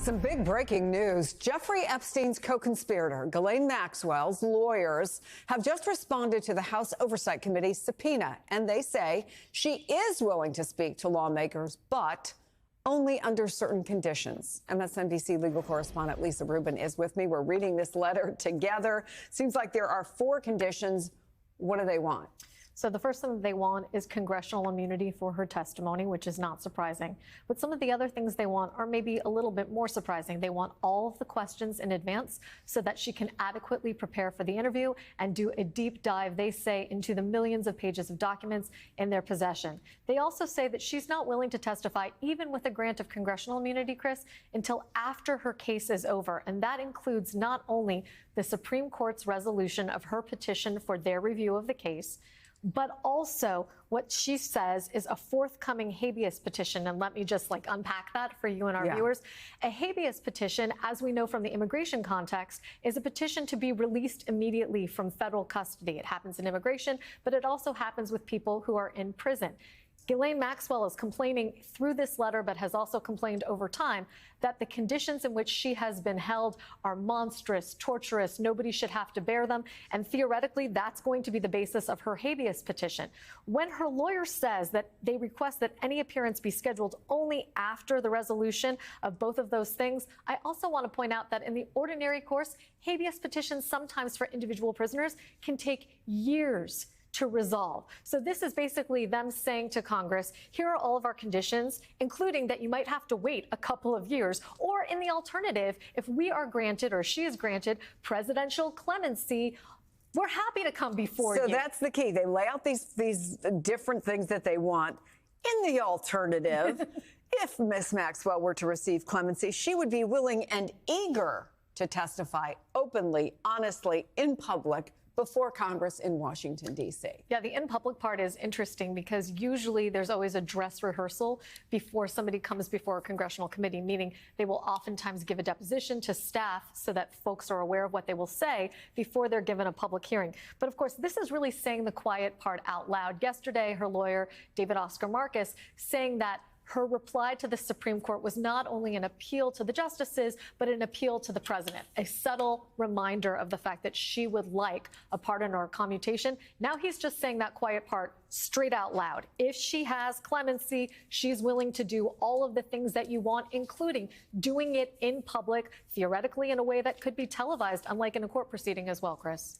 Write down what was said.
Some big breaking news. Jeffrey Epstein's co-conspirator, Ghislaine Maxwell's lawyers have just responded to the House Oversight Committee's subpoena, and they say she is willing to speak to lawmakers, but only under certain conditions. MSNBC legal correspondent Lisa Rubin is with me. We're reading this letter together. Seems like there are 4 conditions. What do they want? So the first thing that they want is congressional immunity for her testimony, which is not surprising. But some of the other things they want are maybe a little bit more surprising. They want all of the questions in advance so that she can adequately prepare for the interview and do a deep dive, they say, into the millions of pages of documents in their possession. They also say that she's not willing to testify, even with a grant of congressional immunity, Chris, until after her case is over. And that includes not only the Supreme Court's resolution of her petition for their review of the case, but also what she says is a forthcoming habeas petition. And let me just unpack that for you and our viewers. A habeas petition, as we know from the immigration context, is a petition to be released immediately from federal custody. It happens in immigration, but it also happens with people who are in prison. Ghislaine Maxwell is complaining through this letter, but has also complained over time, that the conditions in which she has been held are monstrous, torturous. Nobody should have to bear them. And theoretically, that's going to be the basis of her habeas petition. When her lawyer says that they request that any appearance be scheduled only after the resolution of both of those things, I also want to point out that in the ordinary course, habeas petitions sometimes for individual prisoners can take years to resolve. So this is basically them saying to Congress, here are all of our conditions, including that you might have to wait a couple of years, or in the alternative, if we are granted or she is granted presidential clemency, we're happy to come before you. So that's the key. They lay out these different things that they want. In the alternative, if Ms. Maxwell were to receive clemency, she would be willing and eager to testify openly, honestly, in public, before Congress in Washington, D.C. Yeah, the in public part is interesting because usually there's always a dress rehearsal before somebody comes before a congressional committee, meaning they will oftentimes give a deposition to staff so that folks are aware of what they will say before they're given a public hearing. But of course, this is really saying the quiet part out loud. Yesterday, her lawyer, David Oscar Marcus, saying that her reply to the Supreme Court was not only an appeal to the justices, but an appeal to the president, a subtle reminder of the fact that she would like a pardon or a commutation. Now he's just saying that quiet part straight out loud. If she has clemency, she's willing to do all of the things that you want, including doing it in public, theoretically in a way that could be televised, unlike in a court proceeding as well, Chris.